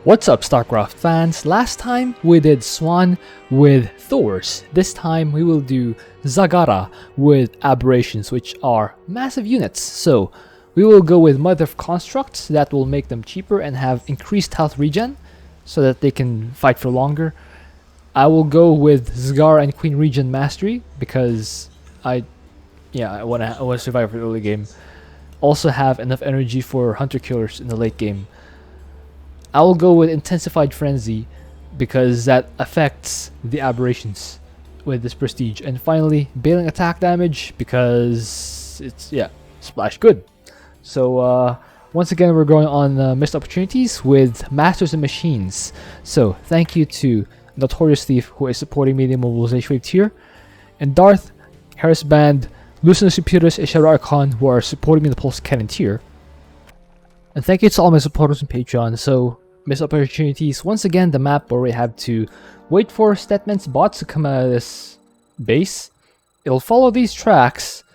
What's up, Starcraft fans? Last time we did Swan with Thors. This time we will do Zagara with Aberrations, which are massive units. So we will go with Mother of Constructs that will make them cheaper and have increased health regen so that they can fight for longer. I will go with Zagara and Queen Regen Mastery because I want to survive for the early game. Also have enough energy for Hunter Killers in the late game. I will go with Intensified Frenzy because that affects the Aberrations with this prestige. And finally, Bailing Attack Damage because it's, splash good. So once again, we're going on Missed Opportunities with Masters and Machines. So thank you to Notorious Thief, who is supporting me in the Mobilization Wave tier, and Darth, Harris Band, Lucinous Superiorus, and Shadow Archon, who are supporting me in the Pulse Cannon tier. And thank you to all my supporters on Patreon. So Missed Opportunities, once again, the map where we have to wait for Stetman's bots to come out of this base. It'll follow these tracks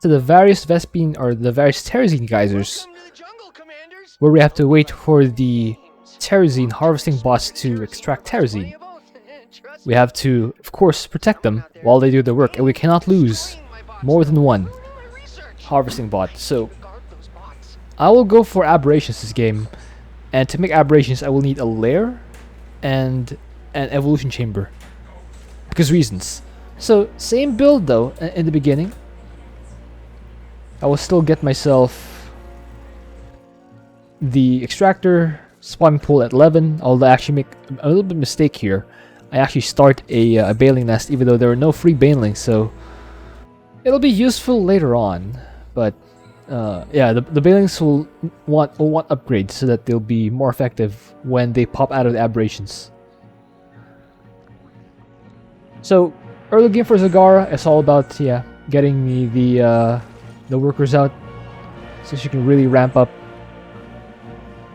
to the various Vespine or the various Terrazine geysers, where we have to wait for the Terrazine harvesting bots to extract Terrazine. We have to, of course, protect them while they do their work, and we cannot lose more than one harvesting bot. So I will go for Aberrations this game. And to make Aberrations, I will need a lair and an evolution chamber. Because reasons. So, same build though, in the beginning. I will still get myself the extractor, spawning pool at 11. Although I actually make a little bit of mistake here. I actually start a bailing nest even though there are no free banelings. So, it'll be useful later on. But the banelings will want upgrades so that they'll be more effective when they pop out of the Aberrations. So early game for Zagara, it's all about getting the workers out so she can really ramp up.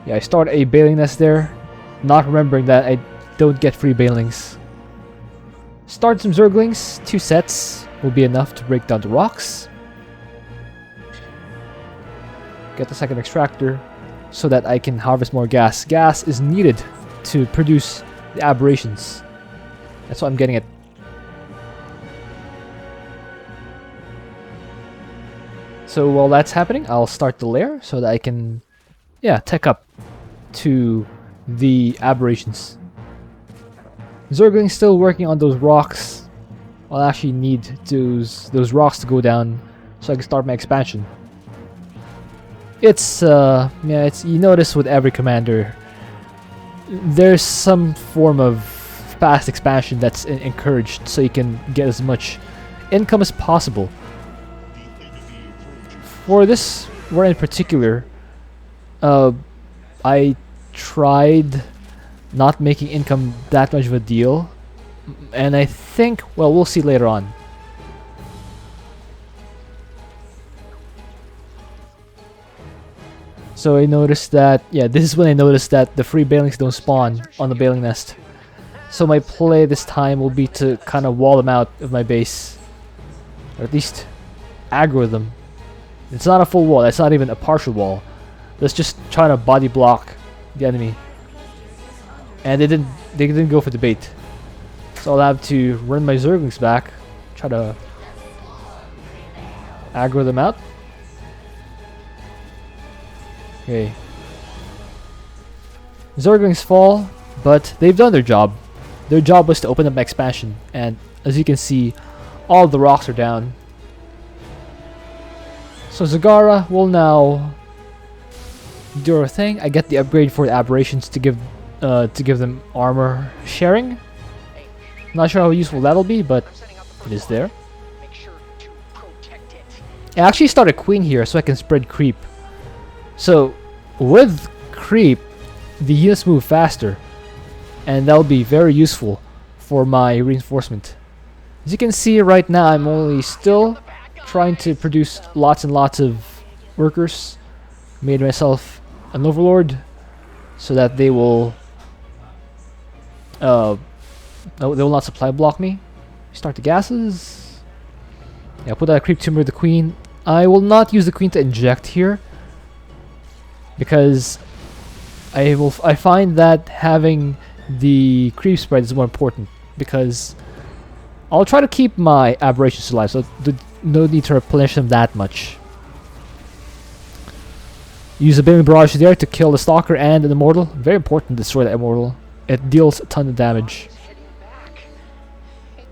I start a bailing nest there, not remembering that I don't get free banelings. Start some Zerglings, 2 sets will be enough to break down the rocks. Get the second extractor so that I can harvest more gas. Gas is needed to produce the Aberrations. That's what I'm getting at. So while that's happening, I'll start the lair so that I can tech up to the Aberrations. Zergling's still working on those rocks. I'll actually need those rocks to go down so I can start my expansion. It's you notice with every commander there's some form of fast expansion that's encouraged so you can get as much income as possible. For this one in particular, I tried not making income that much of a deal, and I think, well, we'll see later on. So I noticed that, this is when I noticed that the free banelings don't spawn on the bailing nest. So my play this time will be to kind of wall them out of my base. Or at least aggro them. It's not a full wall, it's not even a partial wall. Let's just try to body block the enemy. And they didn't go for the bait. So I'll have to run my Zerglings back, try to aggro them out. Okay. Zerglings fall, but they've done their job. Their job was to open up my expansion, and as you can see, all the rocks are down. So Zagara will now do her thing. I get the upgrade for the Aberrations to give them armor sharing. Not sure how useful that'll be, but it is there. I actually start a queen here so I can spread creep. So, with creep, the units move faster, and that'll be very useful for my reinforcement. As you can see right now, I'm only still trying to produce lots and lots of workers. Made myself an overlord so that they will not supply block me. Start the gases. Put that creep tumor with the queen. I will not use the queen to inject here because I find that having the creep spread is more important because I'll try to keep my aberrations alive, so no need to replenish them that much. Use a banelings barrage there to kill the stalker and an immortal. Very important to destroy the immortal. It deals a ton of damage.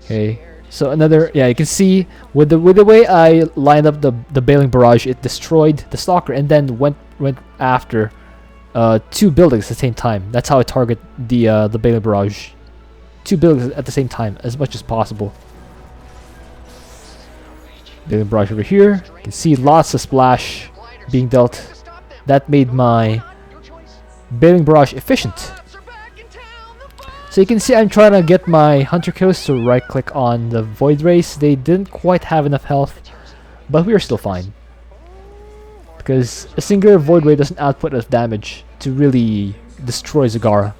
Okay, so another, yeah, you can see with the way I lined up the banelings barrage, it destroyed the stalker and then went after two buildings at the same time. That's how I target the banelings barrage. Two buildings at the same time as much as possible. Banelings barrage over here. You can see lots of splash being dealt. That made my banelings barrage efficient. So you can see I'm trying to get my hunter kills to right click on the void race. They didn't quite have enough health, but we are still fine. Because a singular void ray doesn't output enough damage to really destroy Zagara.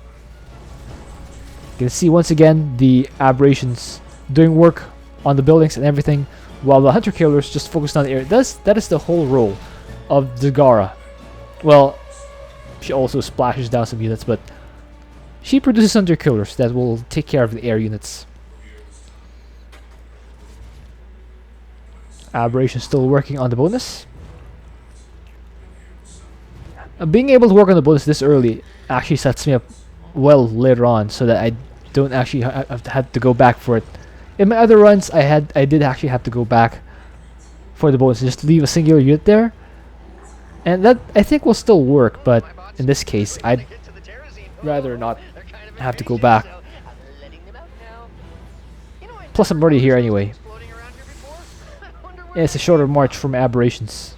You can see once again the aberrations doing work on the buildings and everything, while the hunter killers just focused on the air. That is the whole role of Zagara. Well, she also splashes down some units, but she produces hunter killers that will take care of the air units. Aberration still working on the bonus. Being able to work on the bonus this early actually sets me up well later on, so that I don't actually have to go back for it. In my other runs, I did actually have to go back for the bonus, just leave a singular unit there, and that I think will still work. But in this case, I'd rather not have to go back. Plus, I'm already here anyway. Yeah, it's a shorter march from aberrations.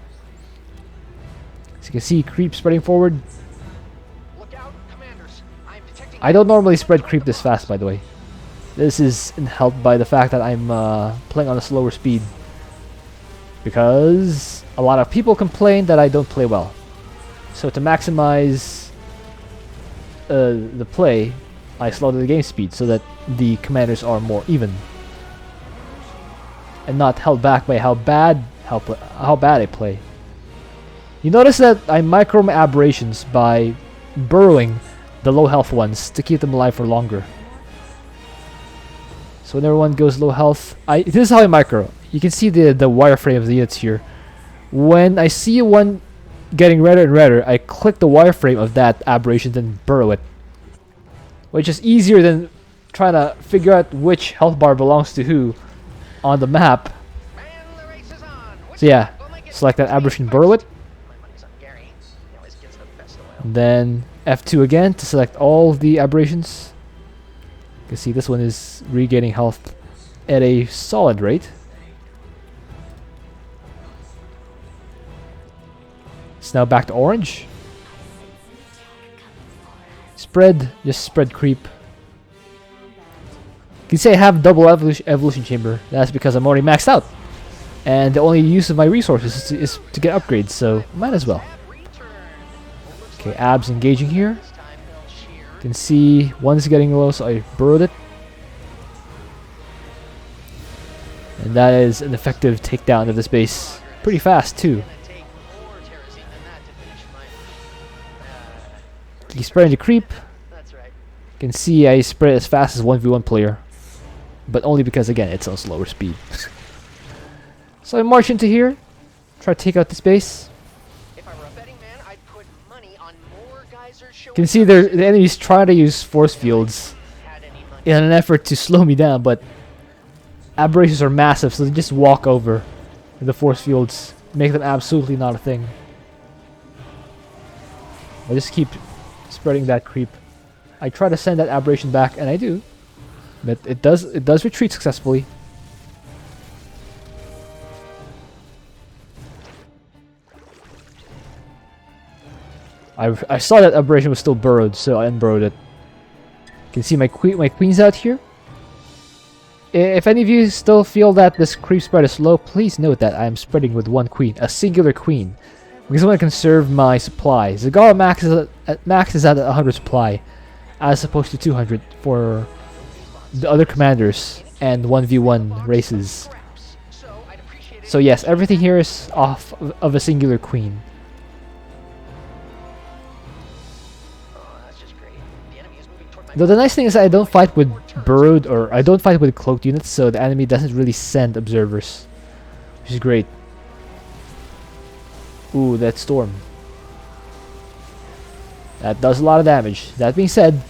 As you can see, creep spreading forward. I don't normally spread creep this fast, by the way. This is helped by the fact that I'm playing on a slower speed, because a lot of people complain that I don't play well. So to maximize the play, I slow the game speed so that the commanders are more even and not held back by how bad I play. You notice that I micro my aberrations by burrowing the low health ones to keep them alive for longer. So when everyone goes low health, this is how I micro. You can see the wireframe of the units here. When I see one getting redder and redder, I click the wireframe of that aberration, then burrow it, which is easier than trying to figure out which health bar belongs to who on the map. So yeah, select that aberration, burrow it, and then F2 again to select all the aberrations. You can see this one is regaining health at a solid rate. It's now back to orange. Spread, just spread creep. You can say I have double evolution chamber. That's because I'm already maxed out, and the only use of my resources is to get upgrades, so might as well. Okay, abs engaging here. You can see one's getting low, so I burrowed it. And that is an effective takedown of this base. Pretty fast too. Keep spreading the creep. You can see I spread as fast as 1v1 player, but only because, again, it's on slower speed. So I march into here, try to take out this base. You can see the enemies try to use force fields in an effort to slow me down, but aberrations are massive, so they just walk over the force fields, make them absolutely not a thing. I just keep spreading that creep. I try to send that aberration back, and I do, but it does retreat successfully. I saw that aberration was still burrowed, so I unburrowed it. You can see my queen's out here. If any of you still feel that this creep spread is slow, please note that I am spreading with one queen, a singular queen, because I want to conserve my supply. Zagara maxes out at 100 supply, as opposed to 200 for the other commanders and 1v1 races. So yes, everything here is off of a singular queen. Though the nice thing is I don't fight with burrowed or I don't fight with cloaked units, so the enemy doesn't really send observers, which is great. Ooh, that storm. That does a lot of damage. That being said,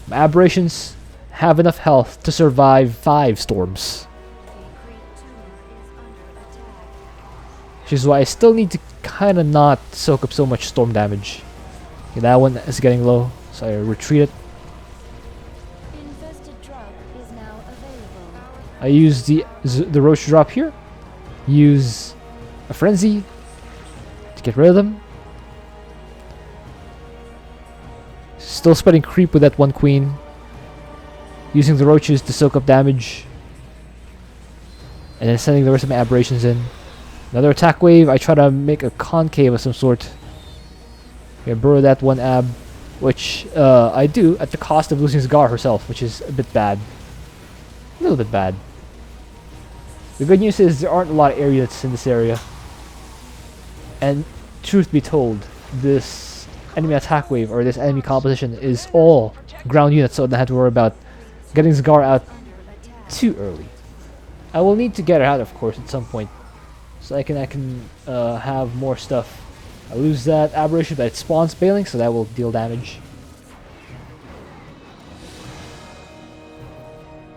my aberrations have enough health to survive 5 storms. Which is why I still need to kind of not soak up so much storm damage. Okay, that one is getting low, so I retreat it. I use the roach drop here. Use a frenzy to get rid of them. Still spreading creep with that one queen. Using the roaches to soak up damage. And then sending the rest of my aberrations in. Another attack wave. I try to make a concave of some sort. Okay, burrow that one ab. Which I do at the cost of losing Zagara herself, which is a bit bad. A little bit bad. The good news is there aren't a lot of air units in this area. And truth be told, this enemy attack wave or this enemy composition is all ground units, so I don't have to worry about getting Zagara out too early. I will need to get her out, of course, at some point, so I can have more stuff. I lose that aberration, but it spawns banelings, so that will deal damage.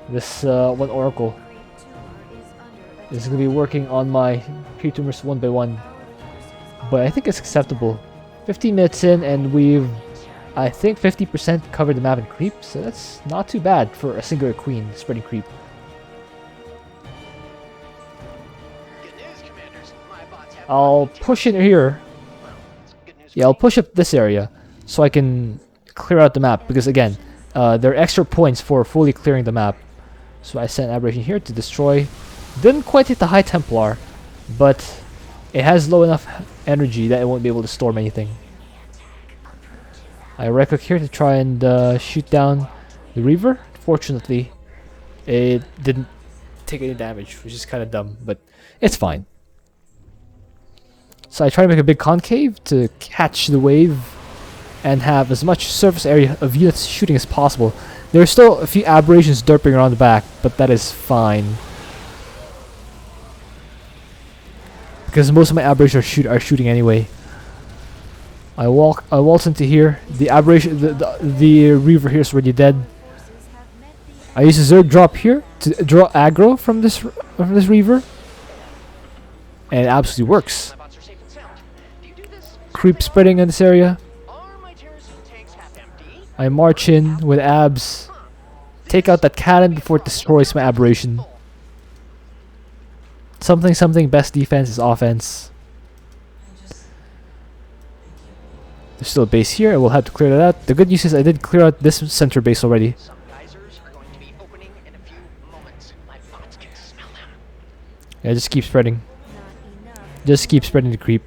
This one oracle is going to be working on my creep tumors one by one, but I think it's acceptable. 15 minutes in, and we've, I think, 50% covered the map in creep, so that's not too bad for a singular queen spreading creep. I'll push in here. Yeah, I'll push up this area so I can clear out the map, because again, there are extra points for fully clearing the map. So I sent Aberration here to destroy. Didn't quite hit the High Templar, but it has low enough energy that it won't be able to storm anything. I right click here to try and shoot down the Reaver. Fortunately, it didn't take any damage, which is kind of dumb, but it's fine. So I try to make a big concave to catch the wave and have as much surface area of units shooting as possible. There are still a few aberrations derping around the back, but that is fine, because most of my aberrations are shooting anyway. I waltz into here. The aberration, the Reaver here is already dead. I use a Zerg drop here to draw aggro from this Reaver, and it absolutely works. Creep spreading in this area. I march in with abs, take out that cannon before it destroys my aberration. Something, best defense is offense. There's still a base here, I will have to clear that out. The good news is I did clear out this center base already. Yeah, just keep spreading. Just keep spreading the creep.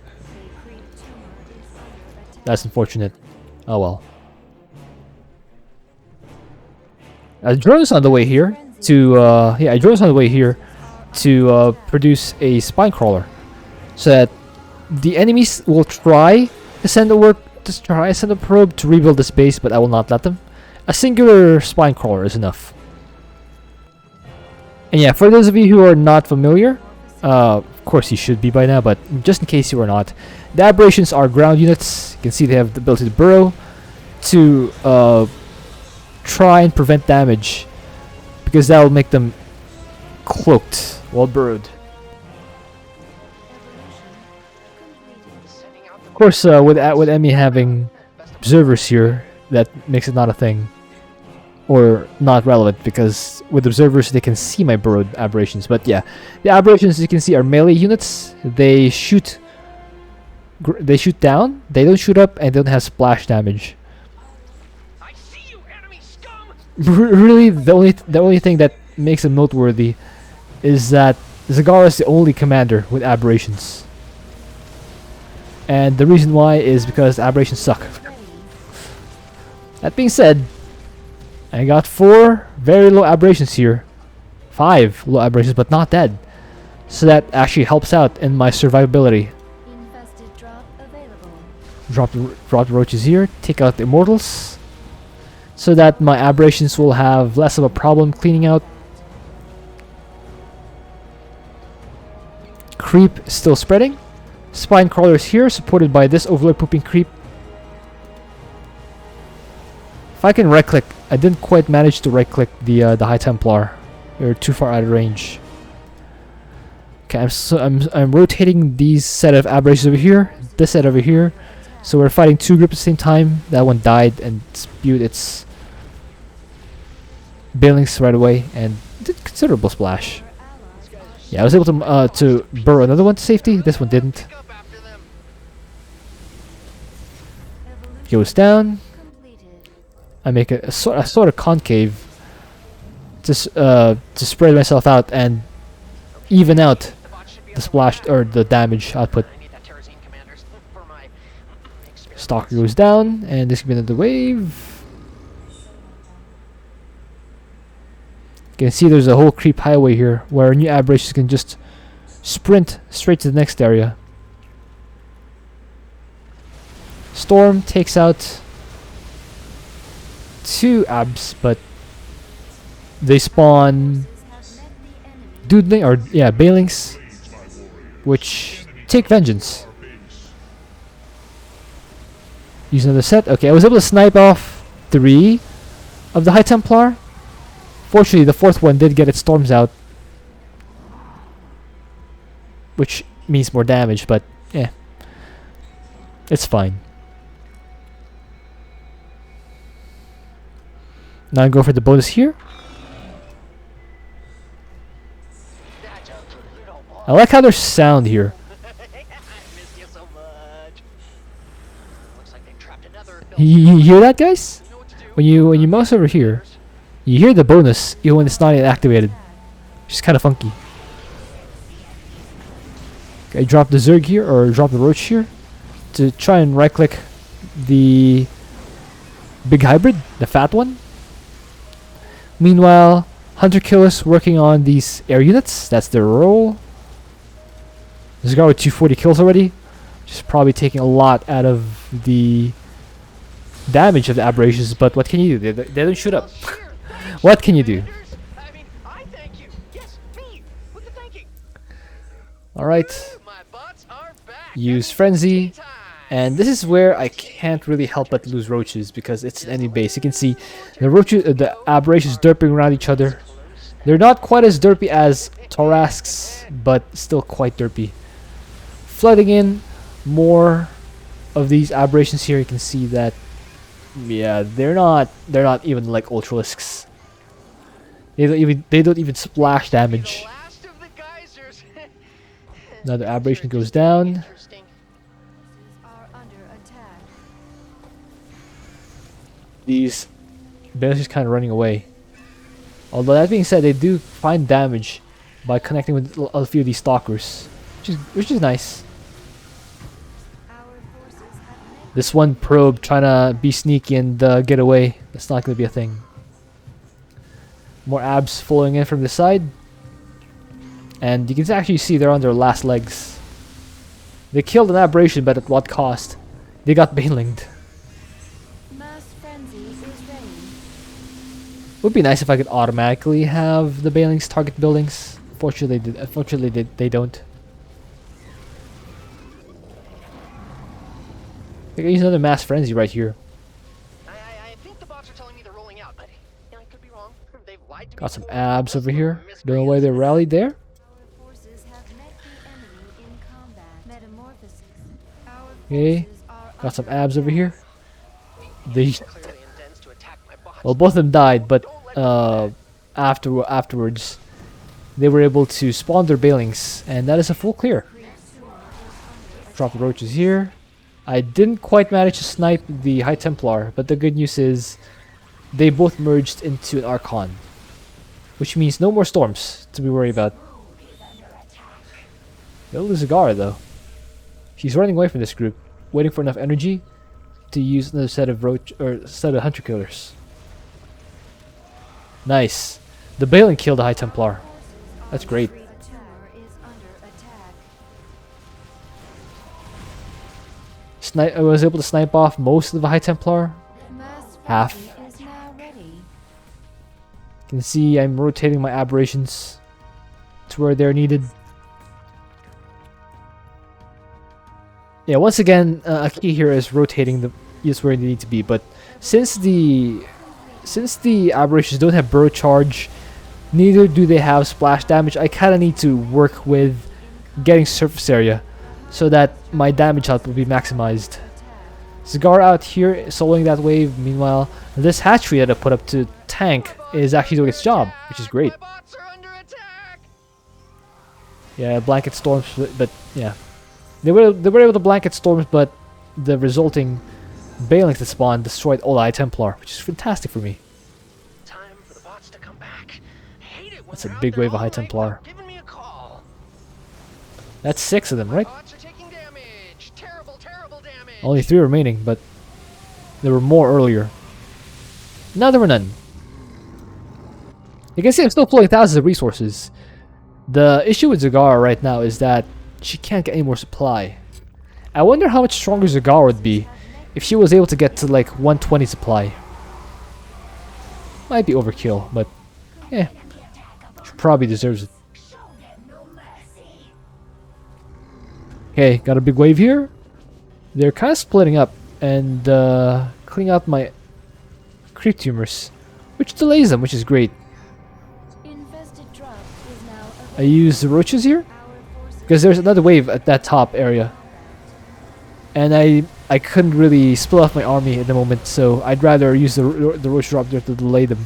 That's unfortunate. Oh well. A drone is on the way here to a drone is on the way here to produce a spine crawler, so that the enemies will try to send a probe to rebuild this base, but I will not let them. A singular spine crawler is enough. And yeah, for those of you who are not familiar, of course you should be by now, but just in case you are not, the aberrations are ground units. You can see they have the ability to burrow, to try and prevent damage, because that will make them cloaked while burrowed. Of course, with Emmy having observers here, that makes it not a thing, or not relevant, because with observers they can see my burrowed aberrations. But yeah, the aberrations, as you can see, are melee units. They shoot down, they don't shoot up, and they don't have splash damage. Really, the only thing that makes them noteworthy is that Zagara is the only commander with aberrations, and the reason why is because aberrations suck. That being said, I got 4 very low aberrations here, 5 low aberrations, but not dead, so that actually helps out in my survivability. Drop the roaches here, take out the immortals. so that my aberrations will have less of a problem cleaning out. Creep still spreading. Spine crawlers here, supported by this overlord pooping creep. If I can right click, I didn't quite manage to right click the High Templar. They're too far out of range. Okay, I'm rotating these set of aberrations over here, this set over here. So we're fighting two groups at the same time. That one died and spewed its banelings right away and did considerable splash. Yeah, I was able to burrow another one to safety. This one didn't. Goes down. I make a sort of concave to spread myself out and even out the splash or the damage output. Stalker goes down, and this could be another wave. You can see there's a whole creep highway here where new aberrations can just sprint straight to the next area. Storm takes out two abs, but they spawn doodling or banelings, which take vengeance. Use another set. Okay, I was able to snipe off 3 of the High Templar. Fortunately, the 4th one did get its storms out, which means more damage, but yeah, it's fine. Now I go for the bonus here. I like how there's sound here. You hear that, guys? When you mouse over here, you hear the bonus even when it's not yet activated. Which is kind of funky. Okay, drop the Zerg here, or drop the Roach here, to try and right click the big hybrid, the fat one. Meanwhile, Hunter Killers working on these air units. That's their role. Zagara with 240 kills already. Just probably taking a lot out of the damage of the aberrations, but what can you do? They don't shoot up. What can you do? Alright. Use Frenzy. And this is where I can't really help but lose roaches because it's an enemy base. You can see the roaches, the aberrations derping around each other. They're not quite as derpy as Torasks, but still quite derpy. Flooding in more of these aberrations here. You can see that, yeah, they're not even like Ultralisks. They don't even splash damage. Another aberration goes down. These bears is kind of running away. Although that being said, they do find damage by connecting with a few of these stalkers, which is nice. This one probe trying to be sneaky and get away. That's not going to be a thing. More abs flowing in from the side. And you can actually see they're on their last legs. They killed an aberration, but at what cost? They got banelinged. Would be nice if I could automatically have the banelings target buildings. Unfortunately, they don't. I can use another mass frenzy right here. I think the bots are telling me they're rolling out, but I could be wrong. They've lied to me. Got some abs over here. Don't know why they rallied there. Okay, got some abs over here. Well, both of them died, but afterwards they were able to spawn their banelings, and that is a full clear. Drop the roaches here. I didn't quite manage to snipe the High Templar, but the good news is they both merged into an Archon, which means no more storms to be worried about. No Zagara though. She's running away from this group, waiting for enough energy to use another set of Hunter Killers. Nice. The Baneling killed the High Templar. That's great. I was able to snipe off most of the High Templar. Half. You can see I'm rotating my aberrations to where they're needed. Yeah, once again, a key here is rotating the is where they need to be. But since the aberrations don't have burrow charge, neither do they have splash damage, I kind of need to work with getting surface area so that my damage output will be maximized. Zagara out here soloing that wave. Meanwhile, this hatchery that I put up to tank is actually doing its job, which is great. My bots are under attack. Yeah, blanket storms, but yeah, they were able to blanket storms, but the resulting banelings that spawned destroyed all Eye Templar, which is fantastic for me. Time for the bots to come back. I hate it when That's a they're out big there wave of all High night Templar. giving me a call. That's 6 of them, right? Bots are taking damage. Terrible, terrible damage. Only 3 remaining, but there were more earlier. Now there were none. You can see I'm still pulling thousands of resources. The issue with Zagara right now is that she can't get any more supply. I wonder how much stronger Zagara would be if she was able to get to like 120 supply. Might be overkill, but yeah, she probably deserves it. Okay, got a big wave here. They're kind of splitting up and cleaning out my creep tumors, which delays them, which is great. I use the roaches here because there's another wave at that top area, and I couldn't really split off my army at the moment, so I'd rather use the roach drop there to delay them.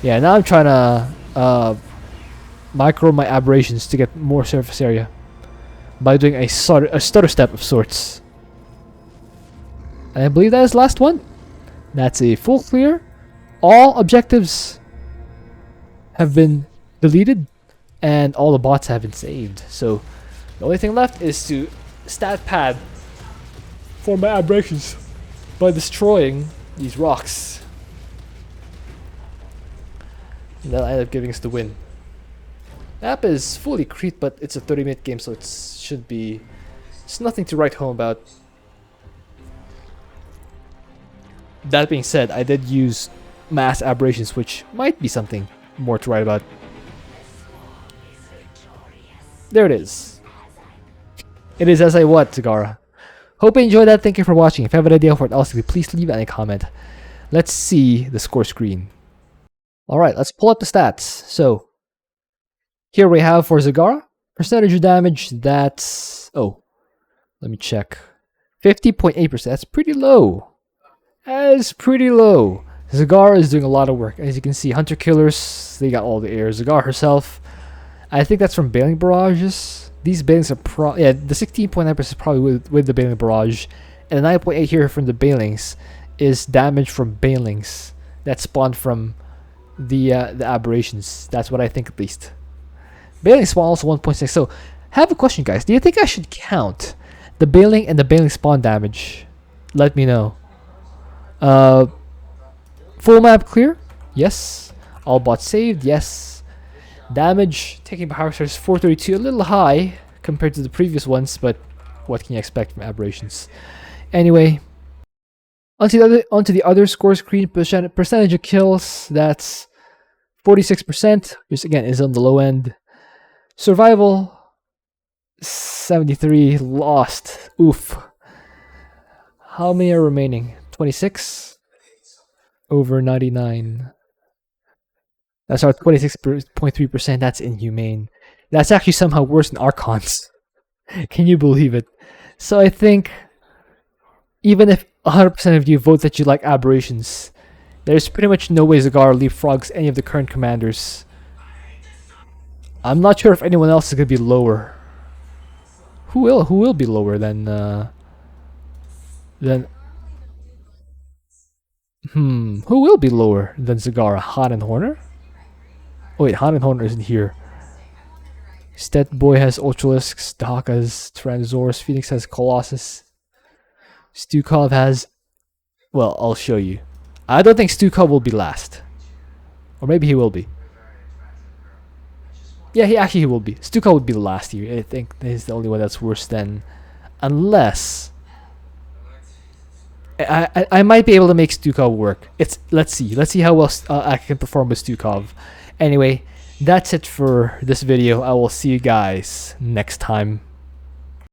Yeah, now I'm trying to micro my aberrations to get more surface area by doing a stutter step of sorts. And I believe that is the last one. That's a full clear. All objectives have been deleted and all the bots have been saved. So the only thing left is to stat pad for my aberrations by destroying these rocks. And that'll end up giving us the win. The app is fully creep, but it's a 30-minute game, so it's nothing to write home about. That being said, I did use mass aberrations, which might be something more to write about. There it is. It is as I want, Zagara. Hope you enjoyed that. Thank you for watching. If you have an idea for what else to be, please leave any comment. Let's see the score screen. Alright, let's pull up the stats. So, here we have for Zagara, percentage of damage, that's... oh, let me check. 50.8%, that's pretty low. That is pretty low. Zagara is doing a lot of work. As you can see, Hunter Killers, they got all the air. Zagara herself, I think that's from Bailing Barrages. These Bailings are yeah, the 16.9% is probably with the Bailing Barrage. And the 9.8 here from the Bailings is damage from Bailings that spawned from the Aberrations. That's what I think, at least. Bailing spawn also 1.6. So, I have a question, guys. Do you think I should count the Bailing and the Bailing spawn damage? Let me know. Full map clear? Yes. All bots saved? Yes. Damage taking by Harvesters 432, a little high compared to the previous ones, but what can you expect from Aberrations? Anyway, onto the other score screen. Percentage of kills, that's 46%, which again is on the low end. Survival 73, lost. Oof. How many are remaining? 26 over 99. That's our 26.3%. That's inhumane. That's actually somehow worse than Archons. Can you believe it? So I think even if 100% of you vote that you like Aberrations, there's pretty much no way Zagara leapfrogs any of the current commanders. I'm not sure if anyone else is gonna be lower. Who will be lower than who will be lower than Zagara? Han and Horner? Oh wait, Han and Horner isn't here. Stet Boy has Ultralisks, Dahak has Tyrannosaurus, Phoenix has Colossus. Stukov has... well, I'll show you. I don't think Stukov will be last. Or maybe he will be. Yeah, he will be. Stukov would be the last here. I think he's the only one that's worse than... unless... I might be able to make Stukov work. Let's see how well I can perform with Stukov. Anyway, that's it for this video. I will see you guys next time.